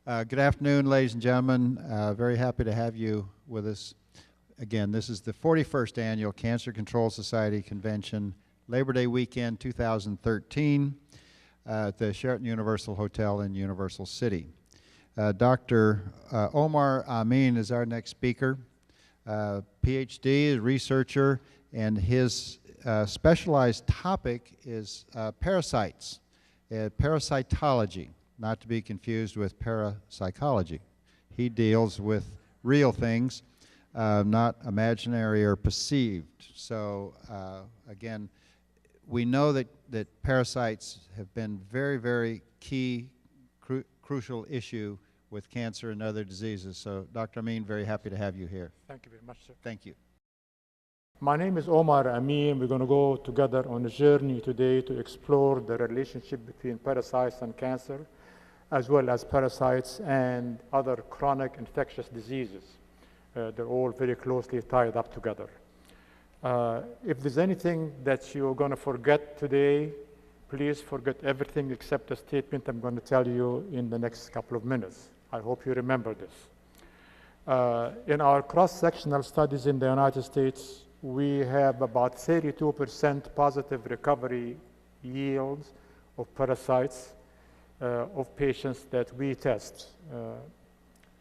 Good afternoon, ladies and gentlemen. Very happy to have you with us. Again, this is the 41st Annual Cancer Control Society Convention, Labor Day weekend 2013, at the Sheraton Universal Hotel in Universal City. Dr. Omar Amin is our next speaker. PhD, researcher, and his specialized topic is parasites, parasitology, not to be confused with parapsychology. He deals with real things, not imaginary or perceived. So again, we know that parasites have been very key, crucial issue with cancer and other diseases. So Dr. Amin, very happy to have you here. Thank you very much, sir. Thank you. My name is Omar Amin. We're going to go together on a journey today to explore the relationship between parasites and cancer, as well as parasites and other chronic infectious diseases. They're all very closely tied up together. If there's anything that you're going to forget today, please forget everything except the statement I'm going to tell you in the next couple of minutes. I hope you remember this. In our cross-sectional studies in the United States, we have about 32% positive recovery yields of parasites of patients that we test.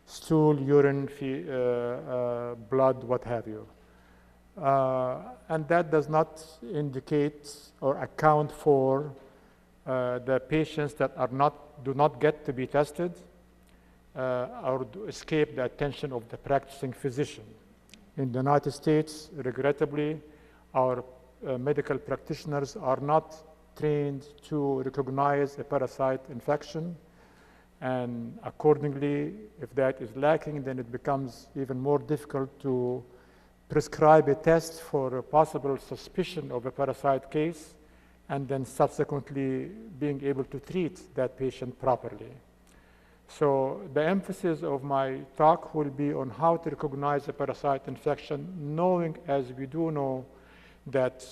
Stool, urine, blood, what have you. And that does not indicate or account for the patients that do not get to be tested or escape the attention of the practicing physician. In the United States, regrettably, our medical practitioners are not trained to recognize a parasite infection, and accordingly, if that is lacking, then it becomes even more difficult to prescribe a test for a possible suspicion of a parasite case, and then subsequently being able to treat that patient properly. So the emphasis of my talk will be on how to recognize a parasite infection, knowing, as we do know, that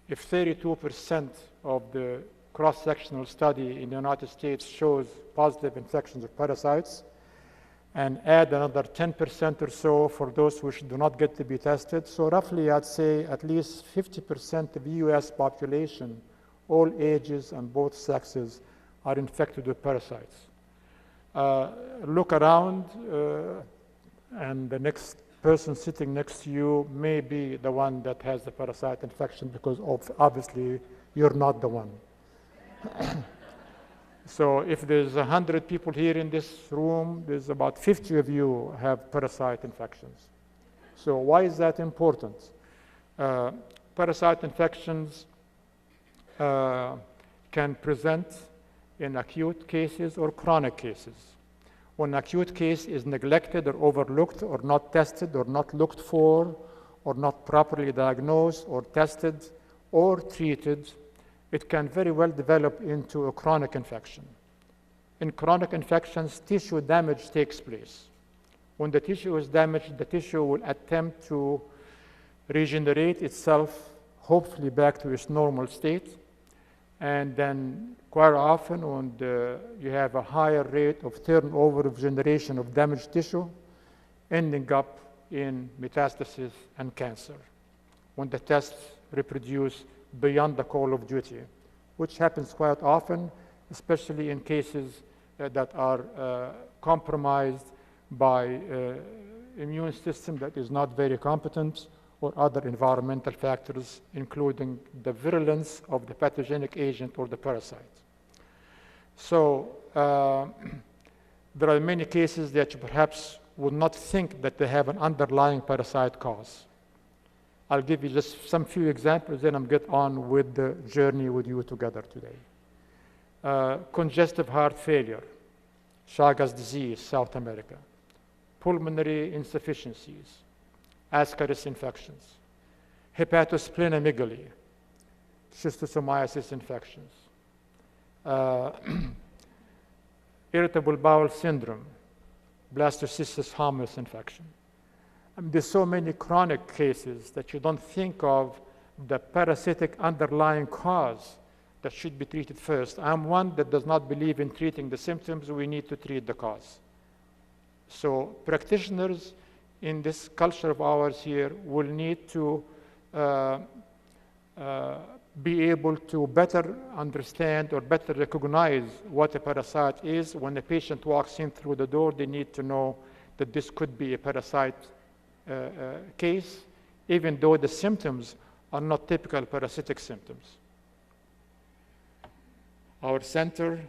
if 32% of the cross-sectional study in the United States shows positive infections of parasites, and add another 10% or so for those which do not get to be tested, so roughly I'd say at least 50% of the US population, all ages and both sexes, are infected with parasites. Look around, and the next person sitting next to you may be the one that has the parasite infection, because obviously you're not the one. So if there's 100 people here in this room, there's about 50 of you have parasite infections. So why is that important? Parasite infections can present in acute cases or chronic cases. When an acute case is neglected or overlooked or not tested or not looked for or not properly diagnosed or tested or treated, it can very well develop into a chronic infection. In chronic infections, tissue damage takes place. When the tissue is damaged, the tissue will attempt to regenerate itself, hopefully back to its normal state. And then quite often, when you have a higher rate of turnover of generation of damaged tissue, ending up in metastasis and cancer, when the tests reproduce beyond the call of duty, which happens quite often, especially in cases that are compromised by immune system that is not very competent, or other environmental factors, including the virulence of the pathogenic agent or the parasite. So there are many cases that you perhaps would not think that they have an underlying parasite cause. I'll give you just some few examples, then I'll get on with the journey with you together today. Congestive heart failure, Chagas disease, South America, pulmonary insufficiencies, Ascaris infections, hepatosplenomegaly, schistosomiasis infections, irritable bowel syndrome, blastocystis hominis infection. There's so many chronic cases that you don't think of the parasitic underlying cause that should be treated first. I'm one that does not believe in treating the symptoms. We need to treat the cause. So practitioners in this culture of ours here will need to be able to better understand or better recognize what a parasite is. When a patient walks in through the door, they need to know that this could be a parasite case, even though the symptoms are not typical parasitic symptoms. Our center,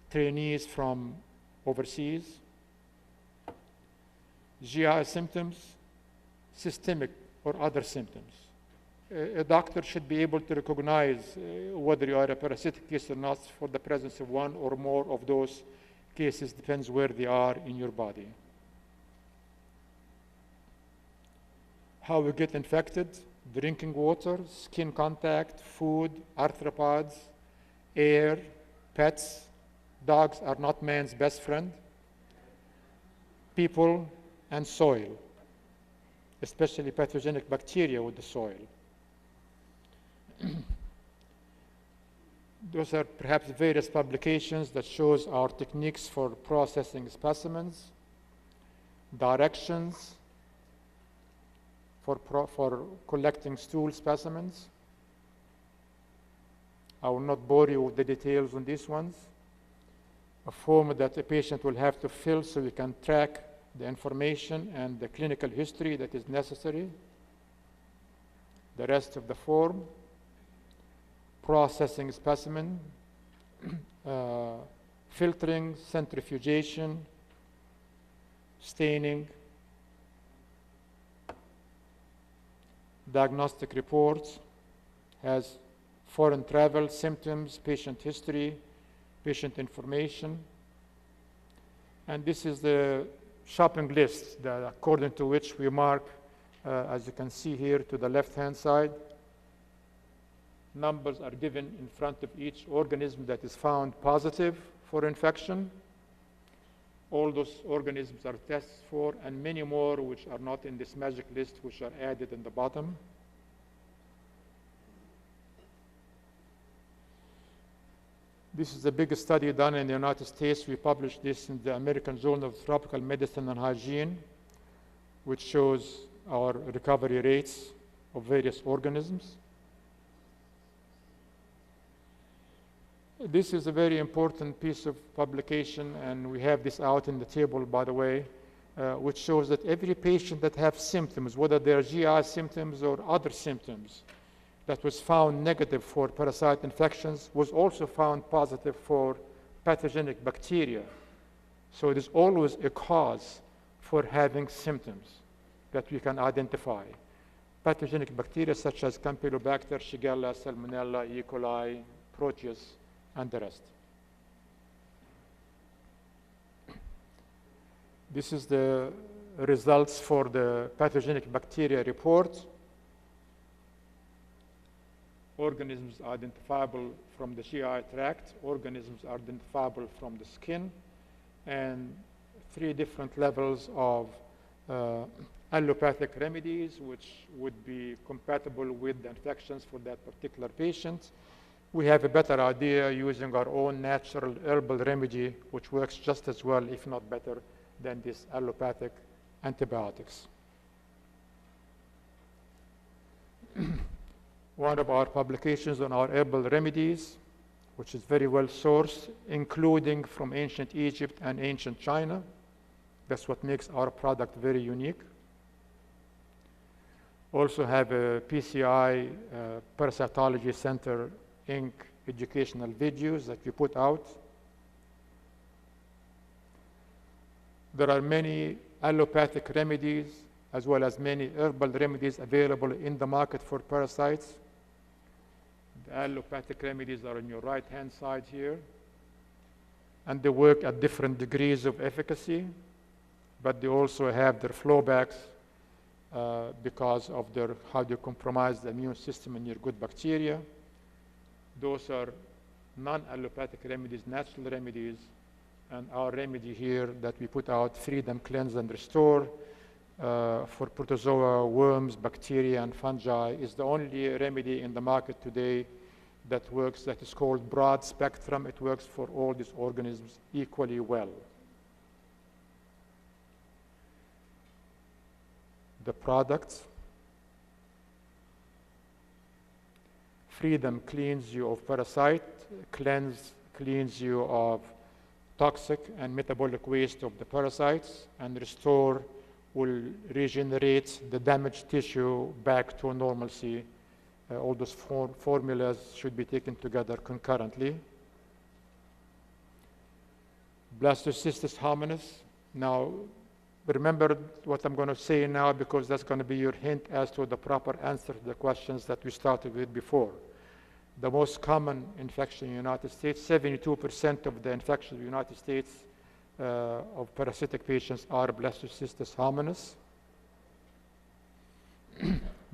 trainees from overseas, GI symptoms, systemic or other symptoms. A doctor should be able to recognize whether you are a parasitic case or not for the presence of one or more of those cases, depends where they are in your body. How we get infected: drinking water, skin contact, food, arthropods, air, pets. Dogs are not man's best friend. People and soil, especially pathogenic bacteria with the soil. Those are perhaps various publications that shows our techniques for processing specimens, directions for collecting stool specimens. I will not bore you with the details on these ones. A form that a patient will have to fill so we can track the information and the clinical history that is necessary. The rest of the form: processing specimen, filtering, centrifugation, staining, diagnostic reports, has foreign travel, symptoms, patient history, patient information. And this is the shopping list that according to which we mark, as you can see here to the left-hand side, numbers are given in front of each organism that is found positive for infection. All those organisms are tested for, and many more which are not in this magic list, which are added in the bottom. This is the biggest study done in the United States. We published this in the American Journal of Tropical Medicine and Hygiene, which shows our recovery rates of various organisms. This is a very important piece of publication, and we have this out in the table, by the way, which shows that every patient that has symptoms, whether they're GI symptoms or other symptoms, that was found negative for parasite infections was also found positive for pathogenic bacteria. So it is always a cause for having symptoms that we can identify. Pathogenic bacteria such as Campylobacter, Shigella, Salmonella, E. coli, Proteus, and the rest. This is the results for the pathogenic bacteria report. Organisms identifiable from the GI tract, organisms identifiable from the skin, and 3 different levels of allopathic remedies which would be compatible with the infections for that particular patient. We have a better idea using our own natural herbal remedy, which works just as well, if not better, than these allopathic antibiotics. One of our publications on our herbal remedies, which is very well sourced, including from ancient Egypt and ancient China. That's what makes our product very unique. Also have a PCI Parasitology Center Inc. educational videos that we put out. There are many allopathic remedies as well as many herbal remedies available in the market for parasites. The allopathic remedies are on your right-hand side here, and they work at different degrees of efficacy, but they also have their flowbacks because of how they compromise the immune system in your good bacteria. Those are non-allopathic remedies, natural remedies, and our remedy here that we put out, Freedom, Cleanse, and Restore, for protozoa, worms, bacteria, and fungi, is the only remedy in the market today that works, that is called broad spectrum. It works for all these organisms equally well. the products. Freedom cleans you of parasite, cleans you of toxic and metabolic waste of the parasites, and restore will regenerate the damaged tissue back to normalcy. All those formulas should be taken together concurrently. Blastocystis hominis. Now, remember what I'm going to say now, because that's going to be your hint as to the proper answer to the questions that we started with before. The most common infection in the United States, 72% of the infections in the United States of parasitic patients are Blastocystis hominis.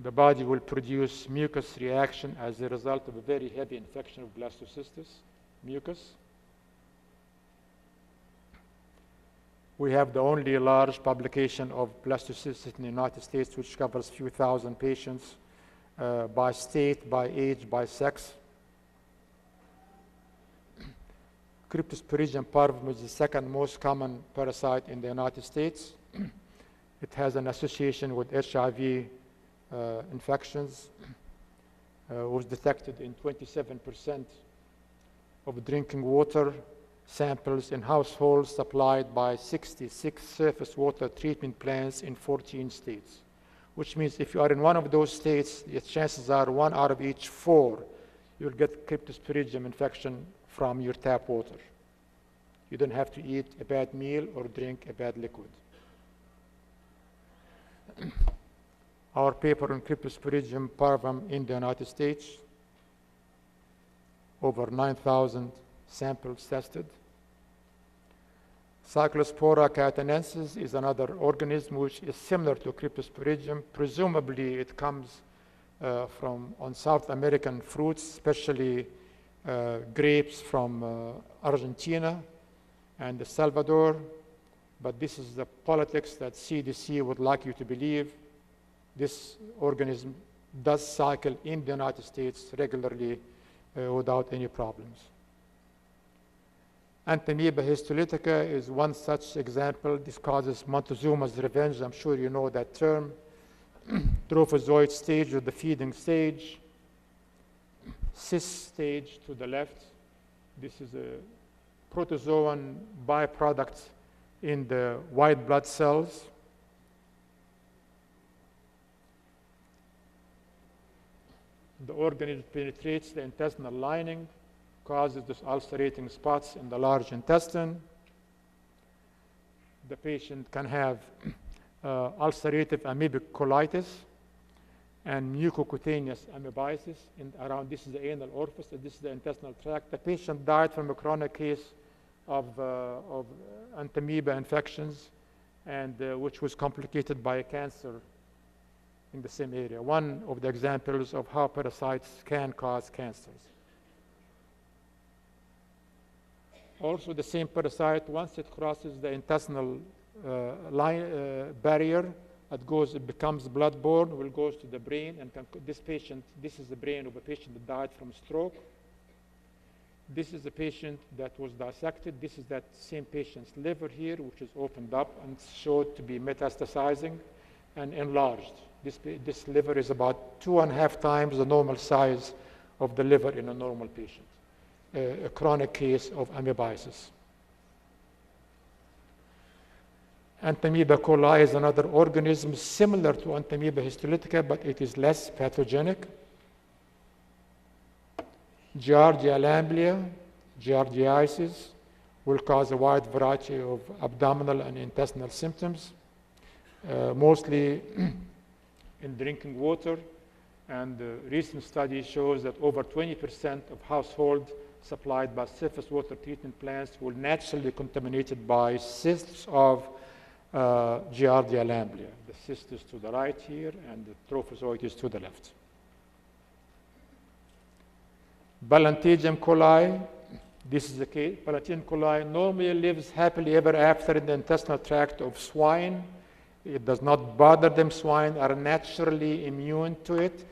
The body will produce mucus reaction as a result of a very heavy infection of Blastocystis mucus. We have the only large publication of Blastocystis in the United States, which covers a few thousand patients by state, by age, by sex. Cryptosporidium parvum is the second most common parasite in the United States. It has an association with HIV infections. Was detected in 27% of drinking water samples in households supplied by 66 surface water treatment plants in 14 states. Which means if you are in one of those states, the chances are 1 out of each 4 you'll get Cryptosporidium infection from your tap water. You don't have to eat a bad meal or drink a bad liquid. Our paper on Cryptosporidium parvum in the United States, over 9,000 samples tested. Cyclospora cayetanensis is another organism which is similar to Cryptosporidium. Presumably it comes from South American fruits, especially grapes from Argentina and El Salvador. But this is the politics that CDC would like you to believe. This organism does cycle in the United States regularly without any problems. Entamoeba histolytica is one such example. This causes Montezuma's revenge. I'm sure you know that term. Trophozoite stage or the feeding stage. Cyst stage to the left. This is a protozoan byproduct in the white blood cells. The organism penetrates the intestinal lining, causes these ulcerating spots in the large intestine. The patient can have ulcerative amoebic colitis and mucocutaneous amoebiasis around. This is the anal orifice, this is the intestinal tract. The patient died from a chronic case of entamoeba infections, and which was complicated by a cancer in the same area. One of the examples of how parasites can cause cancers. Also, the same parasite, once it crosses the intestinal barrier, it becomes bloodborne, will goes to the brain, and this is the brain of a patient that died from stroke. This is a patient that was dissected. This is that same patient's liver here, which is opened up and showed to be metastasizing and enlarged. This liver is about 2.5 times the normal size of the liver in a normal patient. A chronic case of amoebiasis. Entamoeba coli is another organism similar to Entamoeba histolytica, but it is less pathogenic. Giardia lamblia, giardiasis, will cause a wide variety of abdominal and intestinal symptoms, mostly in drinking water. And recent study shows that over 20% of households supplied by surface water treatment plants will naturally be contaminated by cysts of Giardia lamblia. The cyst is to the right here, and the trophozoite is to the left. Balantagium coli, this is the case. Balantagium coli normally lives happily ever after in the intestinal tract of swine. It does not bother them. Swine are naturally immune to it,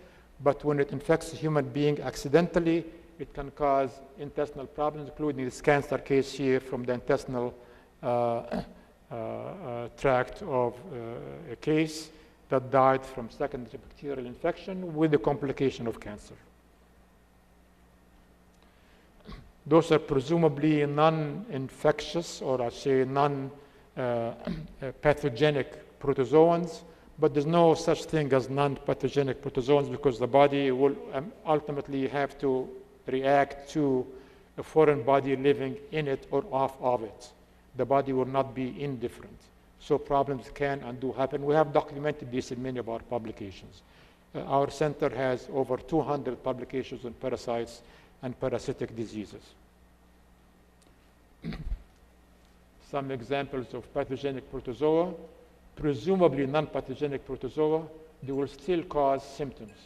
but when it infects a human being accidentally, it can cause intestinal problems, including this cancer case here from the intestinal tract of a case. that died from secondary bacterial infection with the complication of cancer. Those are presumably non-infectious, or I say non-pathogenic protozoans, but there's no such thing as non-pathogenic protozoans because the body will ultimately have to react to a foreign body living in it or off of it. The body will not be indifferent. So problems can and do happen. We have documented this in many of our publications. Our center has over 200 publications on parasites and parasitic diseases. Some examples of pathogenic protozoa, presumably non-pathogenic protozoa, they will still cause symptoms.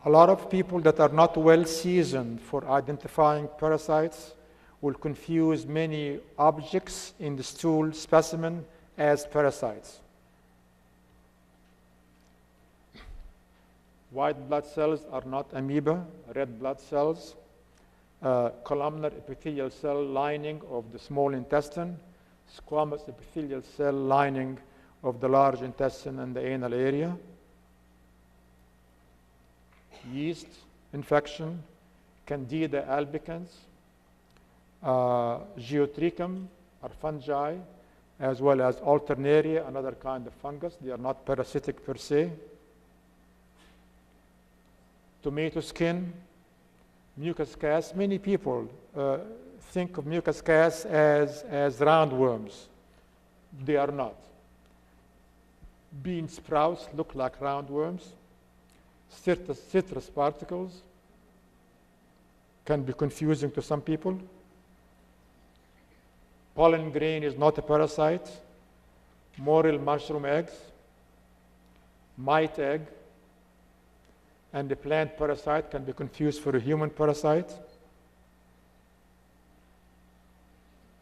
A lot of people that are not well seasoned for identifying parasites will confuse many objects in the stool specimen as parasites. White blood cells are not amoeba, red blood cells, columnar epithelial cell lining of the small intestine, squamous epithelial cell lining of the large intestine and the anal area, yeast infection, Candida albicans, Geotrichum are fungi, as well as Alternaria, another kind of fungus. They are not parasitic per se. Tomato skin, mucus cas. Many people think of mucus cas as roundworms. They are not. Bean sprouts look like roundworms. Citrus particles can be confusing to some people. Pollen grain is not a parasite. Morel mushroom eggs, mite egg, and the plant parasite can be confused for a human parasite.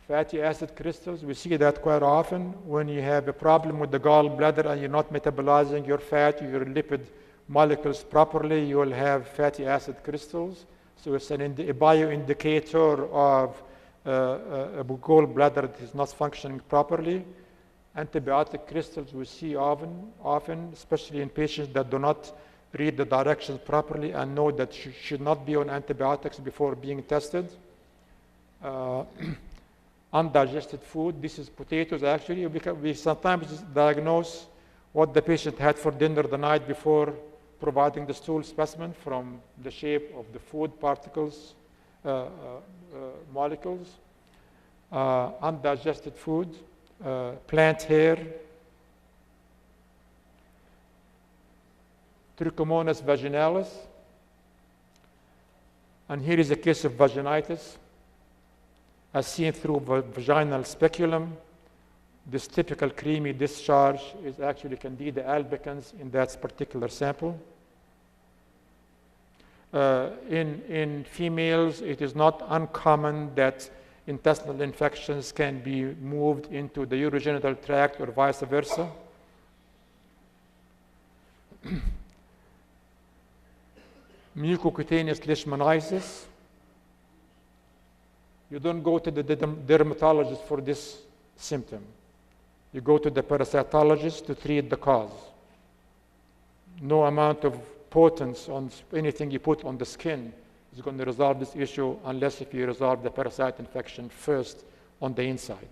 Fatty acid crystals, we see that quite often when you have a problem with the gallbladder and you're not metabolizing your fat, your lipid molecules properly, you will have fatty acid crystals. So it's a bioindicator of a gallbladder that is not functioning properly. Antibiotic crystals we see often, especially in patients that do not read the directions properly and know that you should not be on antibiotics before being tested. Undigested food, this is potatoes actually. We sometimes diagnose what the patient had for dinner the night before providing the stool specimen from the shape of the food particles, molecules. Undigested food, plant hair, Trichomonas vaginalis, and here is a case of vaginitis as seen through vaginal speculum. This typical creamy discharge is actually Candida albicans in that particular sample. In females, it is not uncommon that intestinal infections can be moved into the urogenital tract or vice versa. Mucocutaneous leishmaniasis. You don't go to the dermatologist for this symptom. You go to the parasitologist to treat the cause. No amount of potence on anything you put on the skin is going to resolve this issue unless if you resolve the parasite infection first on the inside.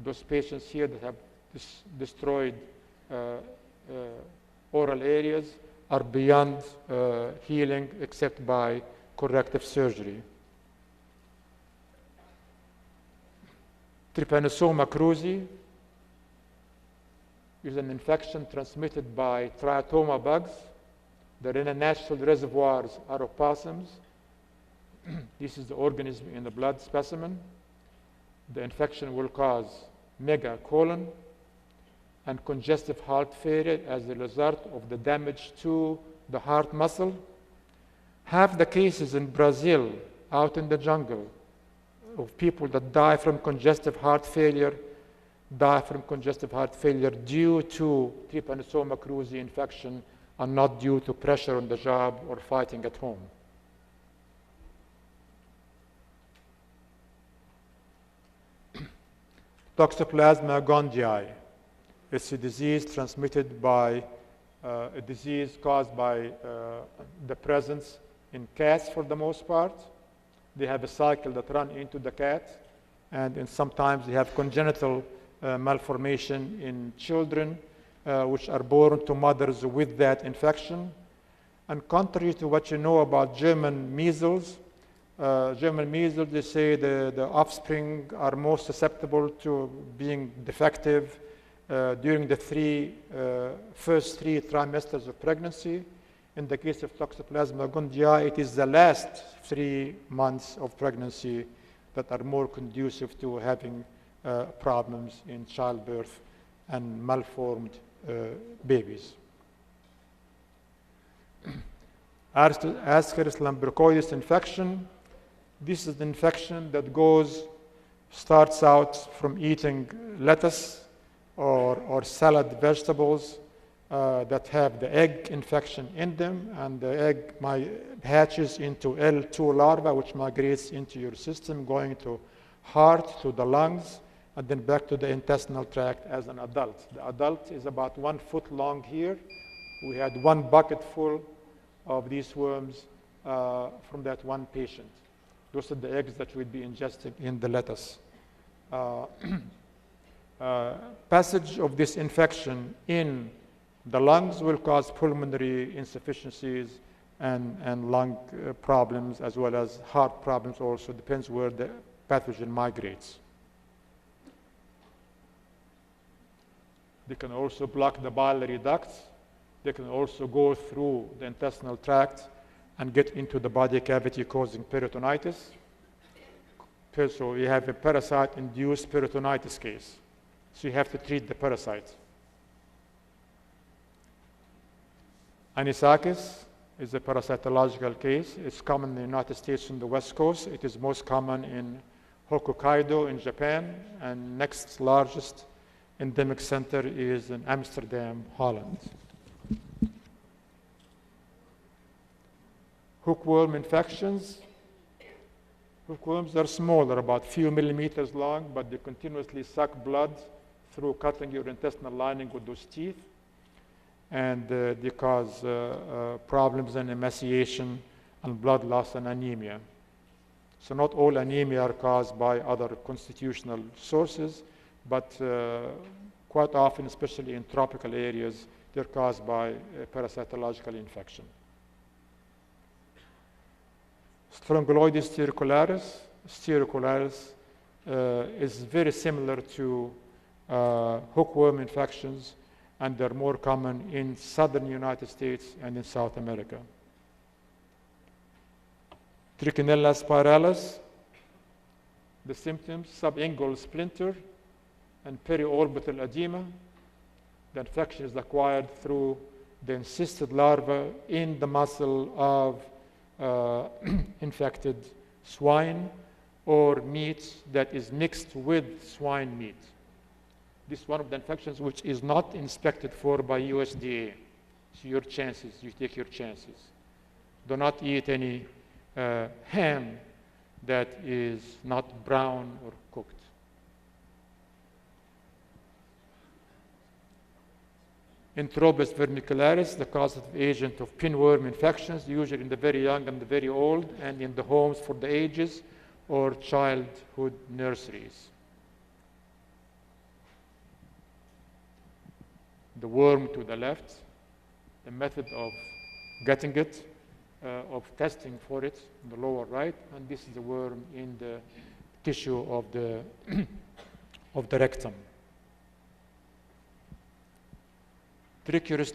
Those patients here that have destroyed oral areas are beyond healing except by corrective surgery. Trypanosoma cruzi is an infection transmitted by triatoma bugs. They're in a natural reservoirs are opossums. This is the organism in the blood specimen. The infection will cause megacolon and congestive heart failure as a result of the damage to the heart muscle. Half the cases in Brazil, out in the jungle, of people that die from congestive heart failure due to Trypanosoma cruzi infection and not due to pressure on the job or fighting at home. Toxoplasma gondii. It's a disease transmitted by a disease caused by the presence in cats for the most part. They have a cycle that runs into the cat, and sometimes they have congenital malformation in children which are born to mothers with that infection. And contrary to what you know about German measles, they say the offspring are more susceptible to being defective during the first three trimesters of pregnancy. In the case of Toxoplasma gondii, it is the last 3 months of pregnancy that are more conducive to having problems in childbirth and malformed babies. Ascaris lumbricoides infection. This is the infection that starts out from eating lettuce or salad vegetables that have the egg infection in them, and the egg hatches into L2 larva, which migrates into your system, going to heart, to the lungs, and then back to the intestinal tract as an adult. The adult is about 1 foot long here. We had 1 bucket full of these worms from that one patient. Those are the eggs that we'd be ingesting in the lettuce. Passage of this infection in the lungs will cause pulmonary insufficiencies and lung problems, as well as heart problems also. Depends where the pathogen migrates. They can also block the biliary ducts. They can also go through the intestinal tract and get into the body cavity, causing peritonitis. So you have a parasite-induced peritonitis case. So you have to treat the parasite. Anisakis is a parasitological case. It's common in the United States on the West Coast. It is most common in Hokkaido in Japan, and next largest endemic center is in Amsterdam, Holland. Hookworm infections. Hookworms are smaller, about a few millimeters long, but they continuously suck blood through cutting your intestinal lining with those teeth. And they cause problems in emaciation and blood loss and anemia. So not all anemia are caused by other constitutional sources, but quite often, especially in tropical areas, they're caused by parasitological infection. Strongyloides stericularis is very similar to hookworm infections, and they're more common in southern United States and in South America. Trichinella spiralis, the symptoms: subingual splinter and periorbital edema. The infection is acquired through the encysted larva in the muscle of infected swine or meat that is mixed with swine meat. This is one of the infections which is not inspected for by USDA. So you take your chances. Do not eat any ham that is not brown or cooked. Enterobus vermicularis, the causative agent of pinworm infections, usually in the very young and the very old, and in the homes for the ages or childhood nurseries. The worm to the left, the method of getting it, of testing for it in the lower right, and this is the worm in the tissue of the, of the rectum. Trichurus,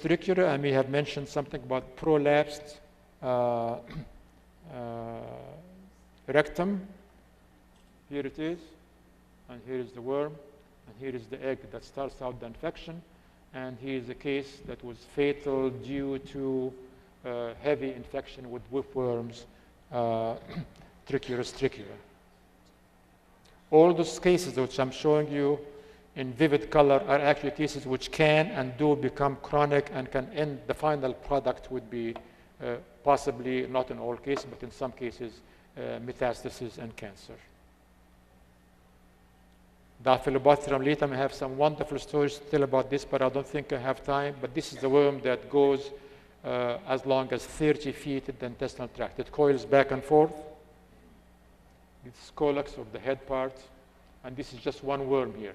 I may have mentioned something about prolapsed rectum. Here it is, and here is the worm, and here is the egg that starts out the infection. And here is a case that was fatal due to heavy infection with whipworms, Trichurus. All those cases which I'm showing you in vivid color are actually cases which can and do become chronic and can end. The final product would be possibly, not in all cases, but in some cases, metastasis and cancer. Diphyllobothrium latum, I have some wonderful stories to tell about this, but I don't think I have time. But this is the worm that goes as long as 30 feet in the intestinal tract. It coils back and forth. This is calyx of the head part, and this is just one worm here.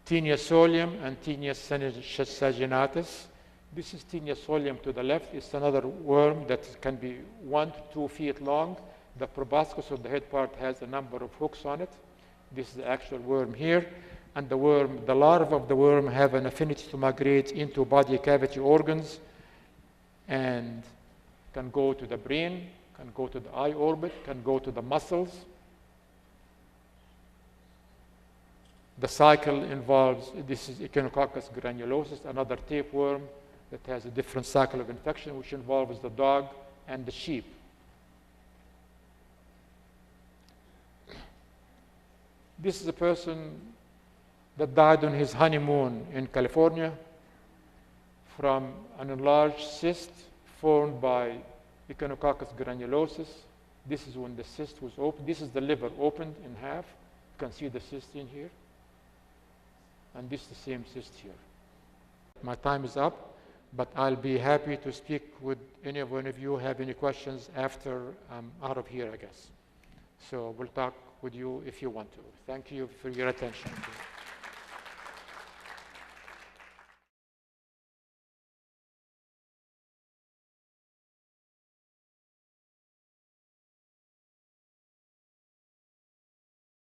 Tinea solium and Tinea saginatus. This is Tinea solium to the left. It's another worm that can be 1 to 2 feet long. The proboscis of the head part has a number of hooks on it. This is the actual worm here. And the larvae of the worm have an affinity to migrate into body cavity organs and can go to the brain, can go to the eye orbit, can go to the muscles. The cycle involves, this is Echinococcus granulosus, another tapeworm that has a different cycle of infection, which involves the dog and the sheep. This is a person that died on his honeymoon in California from an enlarged cyst formed by Echinococcus granulosus. This is when the cyst was opened. This is the liver opened in half. You can see the cyst in here. And this is the same cyst here. My time is up, but I'll be happy to speak with any one of you who have any questions after I'm out of here, I guess. So we'll talk with you if you want to. Thank you for your attention.